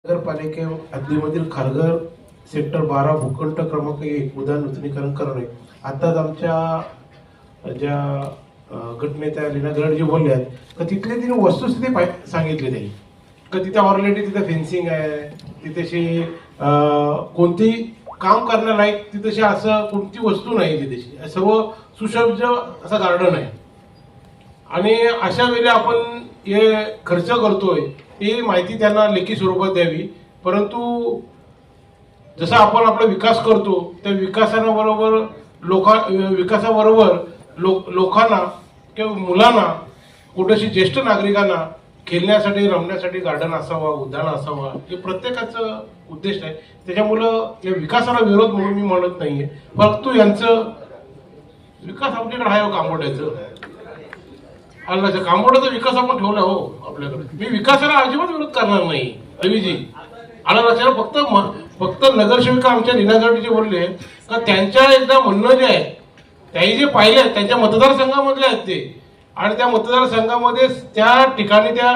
नगरपालिके हद्दीमधील Kharghar sector 12 भूखंड क्रमांक 1 उद्यान नूतनीकरण करणे. आताच आमच्या ज्या गटनेत्या लीना गरडजी बोलल्या तर तिथले तिने वस्तुस्थिती सांगितली त्यांनी का तिथे ऑलरेडी तिथे फेन्सिंग आहे, तिथेशी कोणती काम करण्यालायक तिथेशी असं कोणती वस्तू नाही, तिथेशी सर्व सुसज्ज असं गार्डन आहे. आणि अशा वेळी आपण हे खर्च करतोय ही माहिती त्यांना लेखी स्वरूपात द्यावी. परंतु जसा आपण आपला विकास करतो त्या विकासाबरोबर लोकांना किंवा मुलांना कुठेशी ज्येष्ठ नागरिकांना खेळण्यासाठी रमण्यासाठी गार्डन असावा, उद्यान असावा हे प्रत्येकाचं उद्देश आहे. त्याच्यामुळं या विकासाला विरोध म्हणून मी म्हणत नाहीये, परंतु यांचं विकास आमच्याकडे आहे कांबोड्याचं कांबोड्याचा विकास आपण ठेवला हो आपल्याकडे. मी विकासाला अजिबात विरोध करणार नाही रवीजी. आला लक्षात. फक्त नगरसेविका आमच्या लीना गरडजी बोलले का त्यांच्या एकदा म्हणणं जे आहे त्याही जे पाहिले त्यांच्या मतदारसंघामधले आहेत ते, आणि त्या मतदारसंघामध्ये त्या ठिकाणी त्या